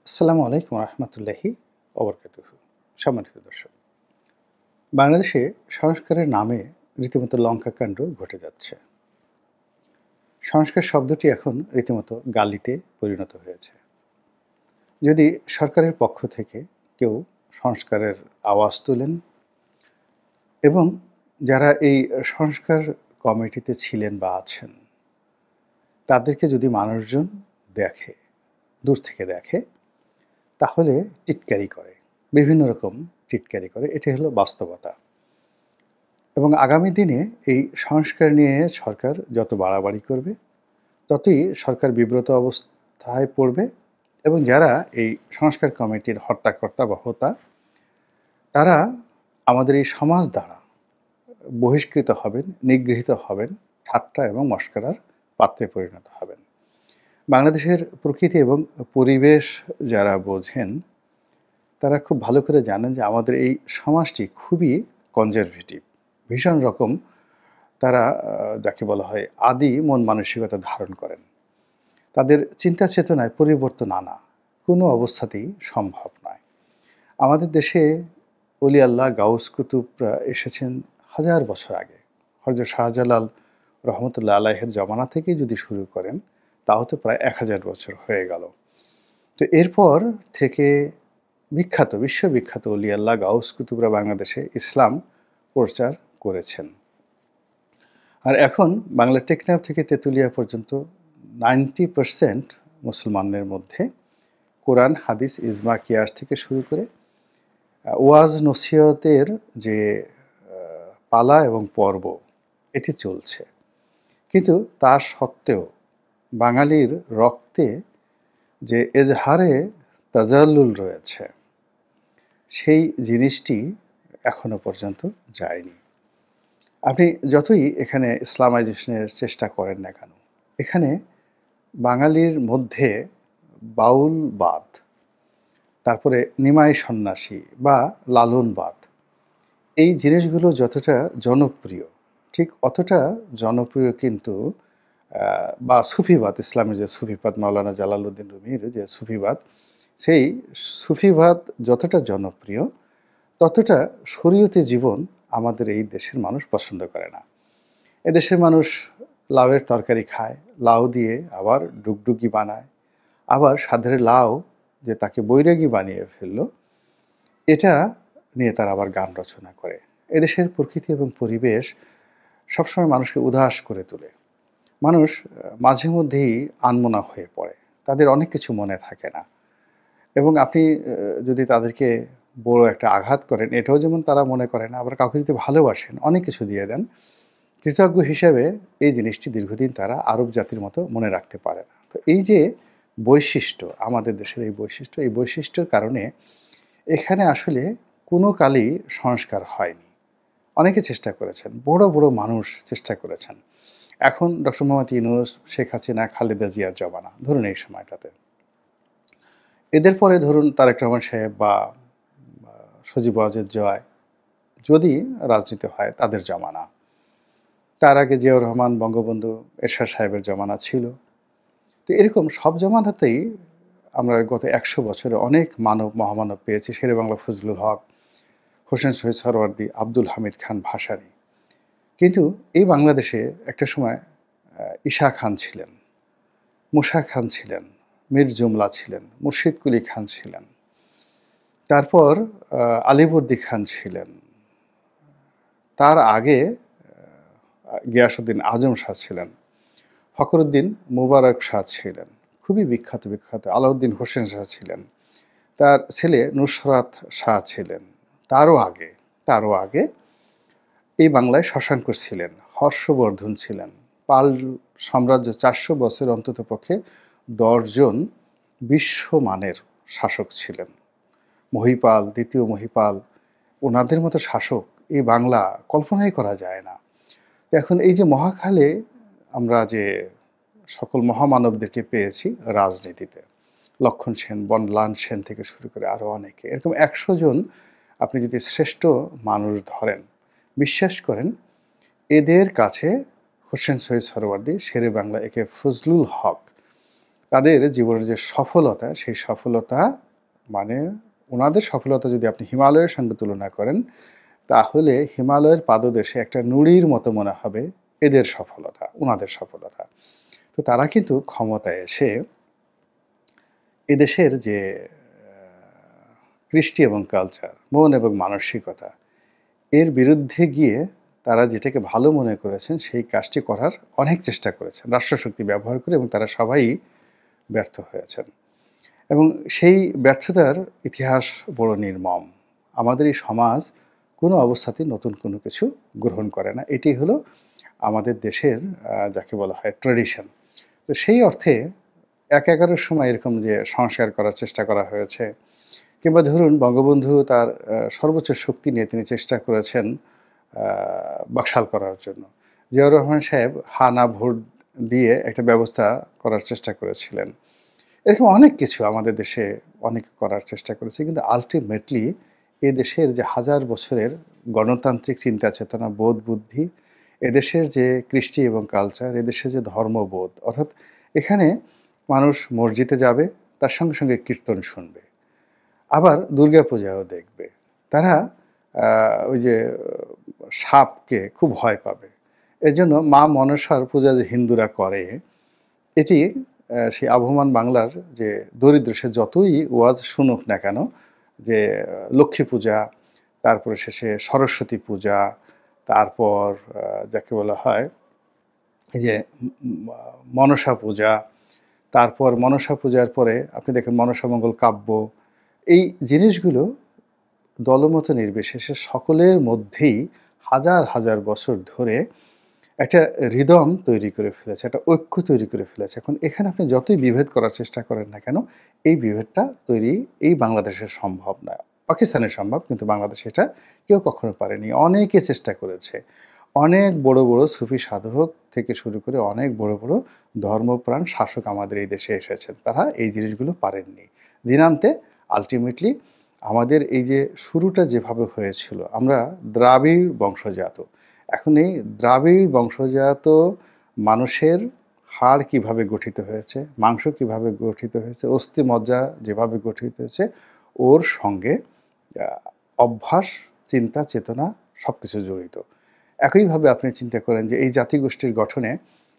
আসসালামু আলাইকুম রহমতুল্লাহি ওবরকাতুহু। সম্মানিত দর্শক, বাংলাদেশে সংস্কারের নামে রীতিমতো লঙ্কাকাণ্ড ঘটে যাচ্ছে। সংস্কার শব্দটি এখন রীতিমতো গালিতে পরিণত হয়েছে। যদি সরকারের পক্ষ থেকে কেউ সংস্কারের আওয়াজ তোলেন এবং যারা এই সংস্কার কমিটিতে ছিলেন বা আছেন, তাদেরকে যদি মানুষজন দেখে, দূর থেকে দেখে, তাহলে টিটকারি করে, বিভিন্ন রকম টিটকারি করে। এটাই হলো বাস্তবতা। এবং আগামী দিনে এই সংস্কার নিয়ে সরকার যত বাড়াবাড়ি করবে, ততই সরকার বিব্রত অবস্থায় পড়বে এবং যারা এই সংস্কার কমিটির হর্তাকর্তা বা হোতা, তারা আমাদের এই সমাজ দ্বারা বহিষ্কৃত হবেন, নিগৃহীত হবেন, ঠাট্টা এবং মশকরার পাত্রে পরিণত হবেন। বাংলাদেশের প্রকৃতি এবং পরিবেশ যারা বোঝেন, তারা খুব ভালো করে জানেন যে আমাদের এই সমাজটি খুবই কনজারভেটিভ, ভীষণ রকম তারা যাকে বলা হয় আদি মন মানসিকতা ধারণ করেন। তাদের চিন্তা চেতনায় পরিবর্তন আনা কোনো অবস্থাতেই সম্ভব নয়। আমাদের দেশে অলি আল্লাহ গাউস কুতুবরা এসেছেন হাজার বছর আগে। হযরত শাহজালাল রহমতুল্লাহ আলাইহের জমানা থেকে যদি শুরু করেন, তাও তো প্রায় ১০০০ বছর হয়ে গেল। তো এরপর থেকে বিশ্ববিখ্যাত অলি আল্লাহ গাউস কুতুবরা বাংলাদেশে ইসলাম প্রচার করেছেন। আর এখন বাংলার টেকনাফ থেকে তেঁতুলিয়া পর্যন্ত 90% মুসলমানদের মধ্যে কোরআন, হাদিস, ইজমা, কিয়াস থেকে শুরু করে ওয়াজ নসিহতের যে পালা এবং পর্ব, এটি চলছে। কিন্তু তা সত্ত্বেও বাঙালির রক্তে যে এজহারে তাজাল্লুল রয়েছে, সেই জিনিসটি এখনো পর্যন্ত যায়নি। আপনি যতই এখানে ইসলামাইজেশনের চেষ্টা করেন না কেন, এখানে বাঙালির মধ্যে বাউলবাদ, তারপরে নিমাই সন্ন্যাসী বা লালনবাদ, এই জিনিসগুলো যতটা জনপ্রিয়, ঠিক অতটা জনপ্রিয় কিন্তু বা সুফিবাদ, ইসলামের যে সুফিবাদ, মাওলানা জালালউদ্দিন রুমির যে সুফিবাদ, সেই সুফিবাদ যতটা জনপ্রিয়, ততটা শরীয়তি জীবন আমাদের এই দেশের মানুষ পছন্দ করে না। এদেশের মানুষ লাউয়ের তরকারি খায়, লাউ দিয়ে আবার ডুগডুগি বানায়, আবার সাধের লাউ যে তাকে বৈরাগী বানিয়ে ফেলল, এটা নিয়ে তারা আবার গান রচনা করে। এদেশের প্রকৃতি এবং পরিবেশ সবসময় মানুষকে উদাস করে তোলে। মানুষ মাঝে মধ্যেই আনমনা হয়ে পড়ে, তাদের অনেক কিছু মনে থাকে না। এবং আপনি যদি তাদেরকে বড় একটা আঘাত করেন, এটাও যেমন তারা মনে করে না, আবার কাউকে যদি ভালোবাসেন, অনেক কিছু দিয়ে দেন, কৃতজ্ঞ হিসেবে এই জিনিসটি দীর্ঘদিন তারা আরব জাতির মতো মনে রাখতে পারে না। তো এই যে বৈশিষ্ট্য, আমাদের দেশের এই বৈশিষ্ট্যের কারণে এখানে আসলে কোনো কালই সংস্কার হয়নি। অনেকে চেষ্টা করেছেন, বড় বড় মানুষ চেষ্টা করেছেন। এখন ডক্টর মোহাম্মদ ইউনূস, শেখ হাসিনা, খালেদা জিয়ার জমানা, ধরুন এই সময়টাতে। এদের পরে ধরুন তারেক রহমান সাহেব বা সজীব ওয়াজেদ জয়, যদি রাজনীতি হয়, তাদের জমানা। তার আগে জিয়াউর রহমান, বঙ্গবন্ধু, এরশাদ সাহেবের জমানা ছিল। তো এরকম সব জমানাতেই আমরা গত ১০০ বছরে অনেক মহামানব পেয়েছি। শেরেবাংলা ফজলুল হক, হোসেন শহীদ সোহরাওয়ার্দী, আব্দুল হামিদ খান ভাসানী। কিন্তু এই বাংলাদেশে একটা সময় ঈশা খান ছিলেন, মুসা খান ছিলেন, মীর জুমলা ছিলেন, মুর্শিদ কুলি খান ছিলেন, তারপর আলিবর্দী খান ছিলেন, তার আগে গিয়াসউদ্দিন আজম শাহ ছিলেন, ফখরুদ্দিন মুবারক শাহ ছিলেন, খুবই বিখ্যাত। আলাউদ্দিন হোসেন শাহ ছিলেন, তার ছেলে নুসরাত শাহ ছিলেন। তারও আগে এই বাংলায় শশাঙ্ক ছিলেন, হর্ষবর্ধন ছিলেন। পাল সাম্রাজ্য ৪০০ বছর অন্ততপক্ষে ১০ জন বিশ্বমানের শাসক ছিলেন। মহিপাল, দ্বিতীয় মহিপাল, ওনাদের মতো শাসক এই বাংলা কল্পনাই করা যায় না। এখন এই যে মহাকালে আমরা যে সকল মহামানবদেরকে পেয়েছি রাজনীতিতে, লক্ষণ সেন, বনলাল সেন থেকে শুরু করে আরও অনেকে, এরকম ১০০ জন আপনি যদি শ্রেষ্ঠ মানুষ ধরেন, বিশ্বাস করেন এদের কাছে হোসেন শহীদ সোহরাওয়ার্দী, শেরে বাংলা একে ফজলুল হক, তাদের জীবনের যে সফলতা, সেই সফলতা মানে উনাদের সফলতা যদি আপনি হিমালয়ের সঙ্গে তুলনা করেন, তাহলে হিমালয়ের পাদদেশে একটা নুড়ির মতো মনে হবে এদের সফলতা, উনাদের সফলতা। তো তারা কিন্তু ক্ষমতায় এসে এদেশের যে কৃষ্টি এবং কালচার, মন এবং মানসিকতা, এর বিরুদ্ধে গিয়ে তারা যেটাকে ভালো মনে করেছেন সেই কাজটি করার অনেক চেষ্টা করেছেন রাষ্ট্রশক্তি ব্যবহার করে, এবং তারা সবাই ব্যর্থ হয়েছেন। এবং সেই ব্যর্থতার ইতিহাস বড় নির্মম। আমাদের এই সমাজ কোনো অবস্থাতেই নতুন কোনো কিছু গ্রহণ করে না। এটি হলো আমাদের দেশের যাকে বলা হয় ট্র্যাডিশন। তো সেই অর্থে ১/১১ সময় এরকম যে সংস্কার করার চেষ্টা করা হয়েছে, কিংবা ধরুন বঙ্গবন্ধু তার সর্বোচ্চ শক্তি নিয়ে তিনি চেষ্টা করেছেন বাকশাল করার জন্য। জিয়াউর রহমান সাহেব হা না ভোট দিয়ে একটা ব্যবস্থা করার চেষ্টা করেছিলেন। এরকম অনেক কিছু আমাদের দেশে অনেক করার চেষ্টা করেছে, কিন্তু আলটিমেটলি এ দেশের যে হাজার বছরের গণতান্ত্রিক চিন্তা চেতনা, বোধ বুদ্ধি, এদেশের যে কৃষ্টি এবং কালচার, এদেশের যে ধর্মবোধ, অর্থাৎ এখানে মানুষ মসজিদে যাবে, তার সঙ্গে সঙ্গে কীর্তন শুনবে, আবার দুর্গাপূজাও দেখবে। তারা ওই যে সাপকে খুব ভয় পাবে। এজন্য মা মনসার পূজা যে হিন্দুরা করে, এটি সেই আবহমান বাংলার যে দরিদ্র সে যতই ওয়াজ শুনুক না কেন, যে লক্ষ্মী পূজা, তারপরে শেষে সরস্বতী পূজা, তারপর যাকে বলা হয় এই যে মনসা পূজা, তারপর মনসা পূজার পরে আপনি দেখেন মনসামঙ্গল কাব্য, এই জিনিসগুলো দলমত নির্বিশেষে সকলের মধ্যেই হাজার হাজার বছর ধরে একটা হৃদম তৈরি করে ফেলেছে, একটা ঐক্য তৈরি করে ফেলেছে। এখন এখানে আপনি যতই বিভেদ করার চেষ্টা করেন না কেন, এই বিভেদটা তৈরি এই বাংলাদেশের সম্ভব না। পাকিস্তানের সম্ভব, কিন্তু বাংলাদেশে এটা কেউ কখনো পারেনি। অনেকে চেষ্টা করেছে। অনেক বড় বড় সুফি সাধক থেকে শুরু করে অনেক বড় বড় ধর্মপ্রাণ শাসক আমাদের এই দেশে এসেছেন। তারা এই জিনিসগুলো পারেননি। দিনান্তে আলটিমেটলি আমাদের এই যে শুরুটা যেভাবে হয়েছিল, আমরা দ্রাবিড় বংশজাত। এখন এই দ্রাবিড় বংশজাত মানুষের হাড় কিভাবে গঠিত হয়েছে, মাংস কিভাবে গঠিত হয়েছে, অস্থি মজ্জা যেভাবে গঠিত হয়েছে, ওর সঙ্গে অভ্যাস, চিন্তা, চেতনা সব কিছু জড়িত। একইভাবে আপনি চিন্তা করেন যে এই জাতিগোষ্ঠীর গঠনে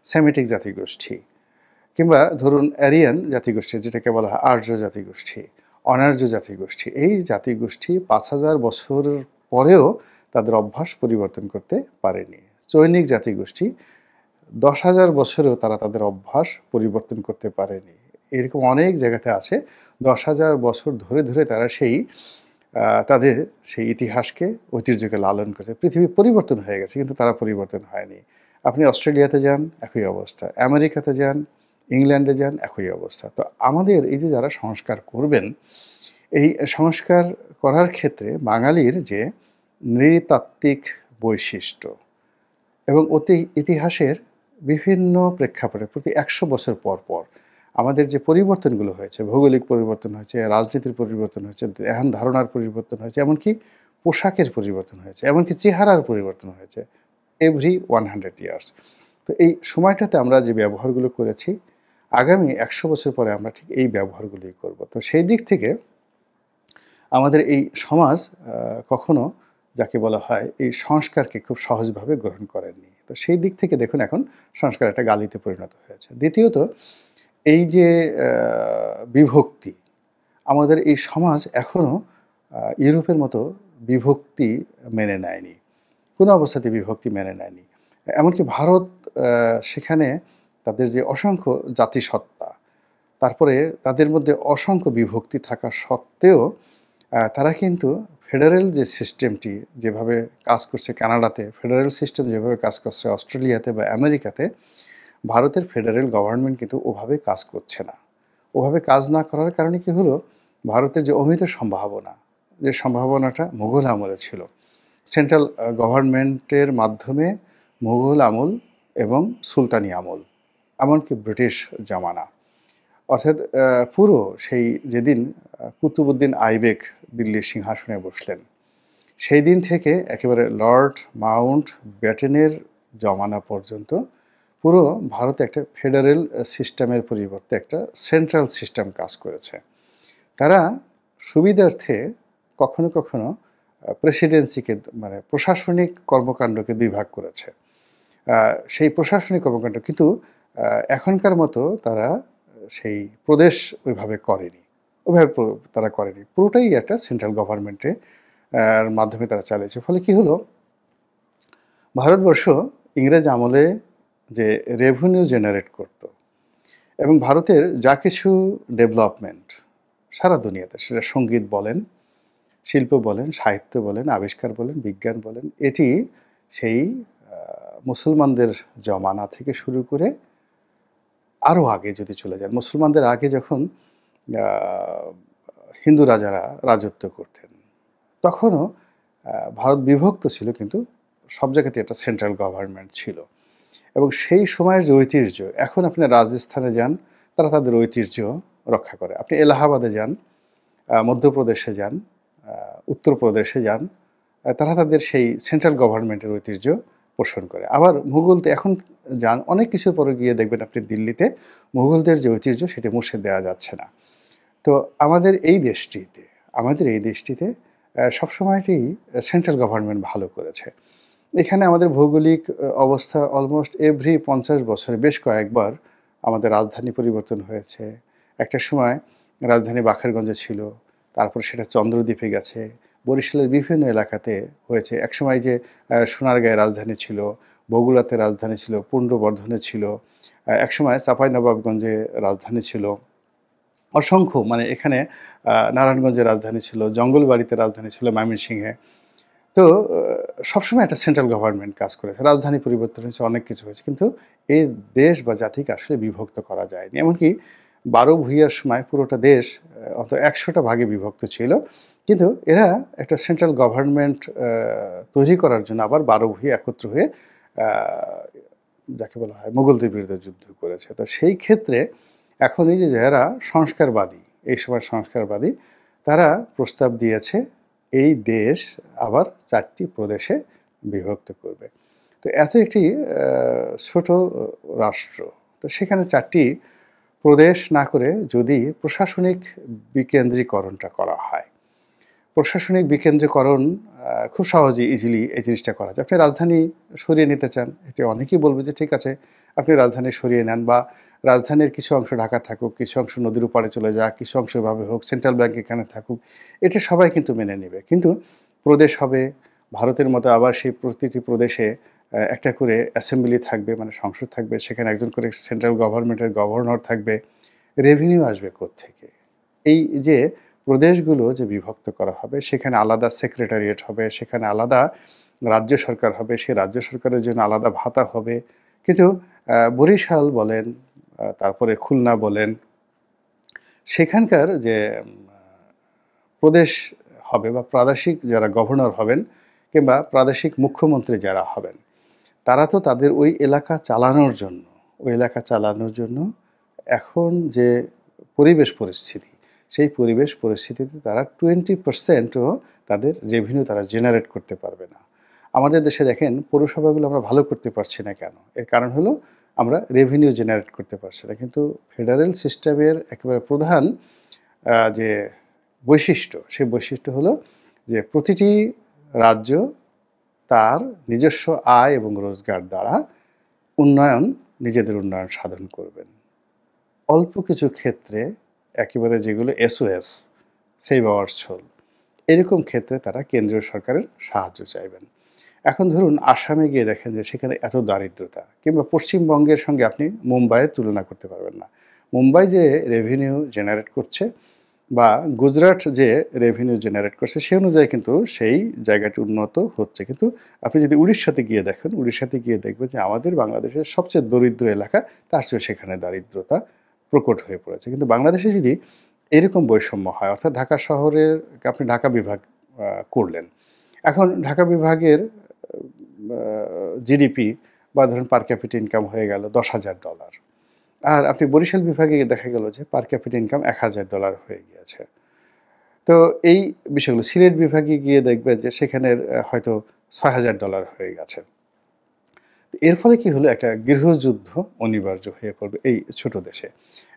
সেমিটিক জাতিগোষ্ঠী, কিংবা ধরুন অ্যারিয়ান জাতিগোষ্ঠী, যেটাকে বলা হয় আর্য জাতিগোষ্ঠী, অনার্য জাতিগোষ্ঠী, এই জাতিগোষ্ঠী ৫,০০০ বছর পরেও তাদের অভ্যাস পরিবর্তন করতে পারেনি। চৈনিক জাতিগোষ্ঠী ১০,০০০ বছরেও তারা তাদের অভ্যাস পরিবর্তন করতে পারেনি। এরকম অনেক জায়গাতে আছে ১০,০০০ বছর ধরে ধরে তারা সেই তাদের সেই ইতিহাসকে, ঐতিহ্যকে লালন করছে। পৃথিবী পরিবর্তন হয়ে গেছে, কিন্তু তারা পরিবর্তন হয়নি। আপনি অস্ট্রেলিয়াতে যান, একই অবস্থা। আমেরিকাতে যান, ইংল্যান্ডে যান, একই অবস্থা। তো আমাদের এই যে যারা সংস্কার করবেন, এই সংস্কার করার ক্ষেত্রে বাঙালির যে নৃতাত্ত্বিক বৈশিষ্ট্য এবং ইতিহাসের বিভিন্ন প্রেক্ষাপটে প্রতি ১০০ বছর পর পর আমাদের যে পরিবর্তনগুলো হয়েছে, ভৌগোলিক পরিবর্তন হয়েছে, রাজনীতির পরিবর্তন হয়েছে, ধ্যান ধারণার পরিবর্তন হয়েছে, এমনকি পোশাকের পরিবর্তন হয়েছে, এমনকি চেহারার পরিবর্তন হয়েছে এভরি 100 ইয়ার্স। তো এই সময়টাতে আমরা যে ব্যবহারগুলো করেছি, আগামী ১০০ বছর পরে আমরা ঠিক এই ব্যবহারগুলোই করব। তো সেই দিক থেকে আমাদের এই সমাজ কখনো যাকে বলা হয় এই সংস্কারকে খুব সহজভাবে গ্রহণ করেননি। তো সেই দিক থেকে দেখুন এখন সংস্কার একটা গালিতে পরিণত হয়েছে। দ্বিতীয়ত, এই যে বিভক্তি, আমাদের এই সমাজ এখনও ইউরোপের মতো বিভক্তি মেনে নেয়নি। কোনো অবস্থাতেই বিভক্তি মেনে নেয়নি। এমনকি ভারত সেখানে তাদের যে অসংখ্য জাতিসত্তা, তারপরে তাদের মধ্যে অসংখ্য বিভক্তি থাকা সত্ত্বেও তারা কিন্তু ফেডারেল যে সিস্টেমটি যেভাবে কাজ করছে কানাডাতে, ফেডারেল সিস্টেম যেভাবে কাজ করছে অস্ট্রেলিয়াতে বা আমেরিকাতে, ভারতের ফেডারেল গভর্নমেন্ট কিন্তু ওভাবে কাজ করছে না। ওভাবে কাজ না করার কারণে কি হলো, ভারতের যে অমিত সম্ভাবনা, যে সম্ভাবনাটা মুঘল আমলে ছিল, সেন্ট্রাল গভর্নমেন্টের মাধ্যমে মুঘল আমল এবং সুলতানি আমল, এমনকি ব্রিটিশ জামানা, অর্থাৎ পুরো সেই যেদিন কুতুবউদ্দিন আইবেক দিল্লির সিংহাসনে বসলেন, সেই দিন থেকে একেবারে লর্ড মাউন্ট ব্যাটেনের জমানা পর্যন্ত পুরো ভারতে একটা ফেডারেল সিস্টেমের পরিবর্তে একটা সেন্ট্রাল সিস্টেম কাজ করেছে। তারা সুবিধার্থে কখনো, কখনো প্রেসিডেন্সিকে মানে প্রশাসনিক কর্মকাণ্ডকে ২ ভাগ করেছে। আ সেই প্রশাসনিক কর্মকাণ্ড কিন্তু আ এখনকার মতো তারা সেই প্রদেশ ওইভাবে করেনি। ওইভাবে তারা করেনি। পুরোটাই একটা সেন্ট্রাল গভর্নমেন্টে মাধ্যমে তারা চালিয়েছে। ফলে কি হলো? ভারতবর্ষ ইংরেজ আমলে যে রেভিনিউ জেনারেট করত এবং ভারতের যা কিছু ডেভেলপমেন্ট সারা দুনিয়াতে, সেটা সংগীত বলেন, শিল্প বলেন, সাহিত্য বলেন, আবিষ্কার বলেন, বিজ্ঞান বলেন, এটি সেই আ মুসলমানদের জমানা থেকে শুরু করে আরও আগে যদি চলে যান, মুসলমানদের আগে যখন আ হিন্দু রাজারা রাজত্ব করতেন, তখনও ভারত বিভক্ত ছিল, কিন্তু সব জায়গাতেই একটা সেন্ট্রাল গভর্নমেন্ট ছিল। এবং সেই সময়ের যে ঐতিহ্য, এখন আপনি রাজস্থানে যান, তারা তাদের ঐতিহ্য রক্ষা করে। আপনি এলাহাবাদে যান, মধ্যপ্রদেশে যান, আ উত্তরপ্রদেশে যান, তারা তাদের সেই সেন্ট্রাল গভর্নমেন্টের ঐতিহ্য পোষণ করে। আবার মুঘলদের এখন যান, অনেক কিছুর পরে গিয়ে দেখবেন আপনি দিল্লিতে মুঘলদের যে ঐতিহ্য সেটি মুছে দেওয়া যাচ্ছে না। তো আমাদের এই দেশটিতে সবসময়ই সেন্ট্রাল গভর্নমেন্ট ভালো করেছে। এখানে আমাদের ভৌগোলিক অবস্থা অলমোস্ট এভরি ৫০ বছরে বেশ কয়েকবার আমাদের রাজধানী পরিবর্তন হয়েছে। একটা সময় রাজধানী বাকেরগঞ্জে ছিল, তারপর সেটা চন্দ্রদ্বীপে গেছে, বরিশালের বিভিন্ন এলাকাতে হয়েছে। একসময় যে সোনারগাঁয়ে রাজধানী ছিল, বগুড়াতে রাজধানী ছিল, পুন্ড্রবর্ধনে ছিল, একসময় চাঁপাইনবাবগঞ্জে রাজধানী ছিল। অসংখ্য মানে এখানে নারায়ণগঞ্জে রাজধানী ছিল, জঙ্গলবাড়িতে রাজধানী ছিল, ময়মনসিংহে। তো সবসময় একটা সেন্ট্রাল গভর্নমেন্ট কাজ করেছে। রাজধানী পরিবর্তন হয়েছে, অনেক কিছু হয়েছে। কিন্তু এই দেশ বা জাতিকে আসলে বিভক্ত করা যায়নি। এমনকি ১২ ভূঁইয়ার সময় পুরোটা দেশ অন্তত ১০০টা ভাগে বিভক্ত ছিল। কিন্তু এরা একটা সেন্ট্রাল গভর্নমেন্ট তৈরি করার জন্য আবার ১২ ভূঁইয়া একত্র হয়ে আ যাকে বলা হয় মুঘলদের বিরুদ্ধে যুদ্ধ করেছে। তো সেই ক্ষেত্রে এখন এই যে যারা সংস্কারবাদী, এই সময়ের সংস্কারবাদী, তারা প্রস্তাব দিয়েছে এই দেশ আবার ৪ টি প্রদেশে বিভক্ত করবে। তো এত একটি ছোট রাষ্ট্র, তো সেখানে ৪ টি প্রদেশ না করে যদি প্রশাসনিক বিকেন্দ্রীকরণটা করা হয়, প্রশাসনিক বিকেন্দ্রীকরণ খুব সহজেই ইজিলি এই জিনিসটা করা যায়। আপনি রাজধানী সরিয়ে নিতে চান, এটি অনেকেই বলবে যে ঠিক আছে, আপনি রাজধানী সরিয়ে নেন, বা রাজধানীর কিছু অংশ ঢাকা থাকুক, কিছু অংশ নদীর ওপারে চলে যাক, কিছু অংশ এভাবে হোক, সেন্ট্রাল ব্যাংক এখানে থাকুক। এটা সবাই কিন্তু মেনে নেবে। কিন্তু প্রদেশ হবে, ভারতের মতো আবার সেই প্রতিটি প্রদেশে একটা করে অ্যাসেম্বলি থাকবে, মানে সংসদ থাকবে, সেখানে একজন করে সেন্ট্রাল গভর্নমেন্টের গভর্নর থাকবে। রেভিনিউ আসবে কোত্থেকে? এই যে প্রদেশগুলো যে বিভক্ত করা হবে, সেখানে আলাদা সেক্রেটারিয়েট হবে, সেখানে আলাদা রাজ্য সরকার হবে, সেই রাজ্য সরকারের জন্য আলাদা ভাতা হবে। কিন্তু বরিশাল বলেন, তারপরে খুলনা বলেন, সেখানকার যে প্রদেশ হবে বা প্রাদেশিক যারা গভর্নর হবেন কিংবা প্রাদেশিক মুখ্যমন্ত্রী যারা হবেন, তারা তো তাদের ওই এলাকা চালানোর জন্য এখন যে পরিবেশ পরিস্থিতি, সেই পরিবেশ পরিস্থিতিতে তারা 20% ও তাদের রেভিনিউ তারা জেনারেট করতে পারবে না। আমাদের দেশে দেখেন পৌরসভাগুলো আমরা ভালো করতে পারছি না কেন? এর কারণ হলো আমরা রেভিনিউ জেনারেট করতে পারছি না। কিন্তু ফেডারেল সিস্টেমের একেবারে প্রধান যে বৈশিষ্ট্য, সেই বৈশিষ্ট্য হলো যে প্রতিটি রাজ্য তার নিজস্ব আয় এবং রোজগার দ্বারা উন্নয়ন, নিজেদের উন্নয়ন সাধন করবেন। অল্প কিছু ক্ষেত্রে একেবারে যেগুলো এসওএস, সেভ আওয়ার সোল, এরকম ক্ষেত্রে তারা কেন্দ্রীয় সরকারের সাহায্য চাইবেন। এখন ধরুন আসামে গিয়ে দেখেন যে সেখানে এত দারিদ্রতা, কিংবা পশ্চিমবঙ্গের সঙ্গে আপনি মুম্বাইয়ের তুলনা করতে পারবেন না। মুম্বাই যে রেভিনিউ জেনারেট করছে বা গুজরাট যে রেভিনিউ জেনারেট করছে, সে অনুযায়ী কিন্তু সেই জায়গাটি উন্নত হচ্ছে। কিন্তু আপনি যদি উড়িষ্যাতে গিয়ে দেখেন, উড়িষ্যাতে গিয়ে দেখবেন যে আমাদের বাংলাদেশের সবচেয়ে দরিদ্র এলাকা, তার চেয়ে সেখানে দারিদ্রতা প্রকট হয়ে পড়েছে। কিন্তু বাংলাদেশে যদি এরকম বৈষম্য হয়, অর্থাৎ ঢাকা শহরের আপনি ঢাকা বিভাগ করলেন। এখন ঢাকা বিভাগের জিডিপি বা ধরুন পার ক্যাপিটা ইনকাম হয়ে গেল $10,000, আর আপনি বরিশাল বিভাগে দেখা গেল যে পার ক্যাপিটা ইনকাম $1,000 হয়ে গিয়েছে। তো এই বিষয়গুলো সিলেট বিভাগে গিয়ে দেখবেন যে সেখানের হয়তো $6,000 হয়ে গেছে। এর ফলে কি হলো, একটা গৃহযুদ্ধ অনিবার্য হয়ে পড়বে এই ছোট দেশে।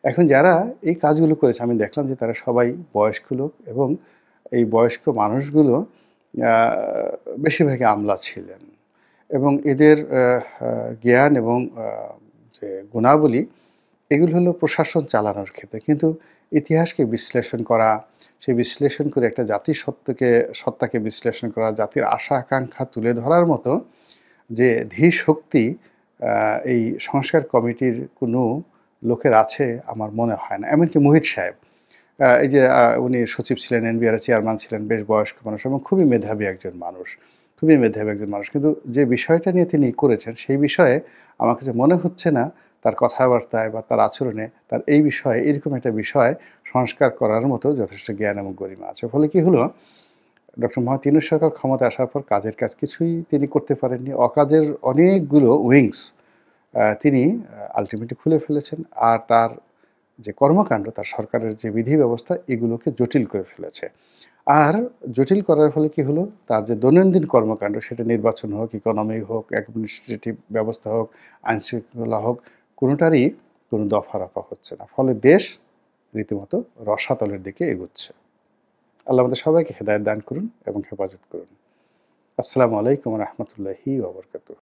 এখন যারা এই কাজগুলো করেছে আমি দেখলাম যে তারা সবাই বয়স্ক লোক, এবং এই বয়স্ক মানুষগুলো আ বেশিরভাগই আমলা ছিলেন। এবং এদের জ্ঞান এবং যে গুণাবলী, এগুলো হলো প্রশাসন চালানোর ক্ষেত্রে। কিন্তু ইতিহাসকে বিশ্লেষণ করা, সেই বিশ্লেষণ করে একটা জাতির সত্তাকে বিশ্লেষণ করা, জাতির আশা আকাঙ্ক্ষা তুলে ধরার মতো যে ধীশক্তি আ এই সংস্কার কমিটির কোনো লোকের আছে আমার মনে হয় না। এমনকি মুহিত সাহেব, এই যে উনি সচিব ছিলেন, এনবিআর এর চেয়ারম্যান ছিলেন, বেশ বয়স্ক মানুষ এবং খুবই মেধাবী একজন মানুষ। খুবই মেধাবী একজন মানুষ। কিন্তু যে বিষয়টা নিয়ে তিনি করেছেন, সেই বিষয়ে আমার কাছে মনে হচ্ছে না তার কথাবার্তায় বা তার আচরণে তার এই বিষয়ে, এরকম একটা বিষয় সংস্কার করার মতো যথেষ্ট জ্ঞান এবং গরিমা আছে। ফলে কি হলো, ডক্টর মোহাম্মদ ইউনূস সরকার ক্ষমতায় আসার পর কাজের কাজ কিছুই তিনি করতে পারেননি। অকাজের অনেকগুলো উইংস তিনি আল্টিমেটলি খুলে ফেলেছেন। আর তার যে কর্মকাণ্ড, তার সরকারের যে বিধি ব্যবস্থা, এগুলোকে জটিল করে ফেলেছে। আর জটিল করার ফলে কি হলো, তার যে দৈনন্দিন কর্মকাণ্ড, সেটা নির্বাচন হোক, ইকোনমি হোক, অ্যাডমিনিস্ট্রেটিভ ব্যবস্থা হোক, আইনশৃঙ্খলা হোক, কোনোটারই কোনো দফা-রফা হচ্ছে না। ফলে দেশ রীতিমতো রসাতলের দিকে এগুচ্ছে। আল্লাহ আমাদের সবাইকে হেদায়েত দান করুন এবং হেফাজত করুন। আসসালামু আলাইকুম ওয়া রাহমাতুল্লাহি ওয়া বারাকাতুহু।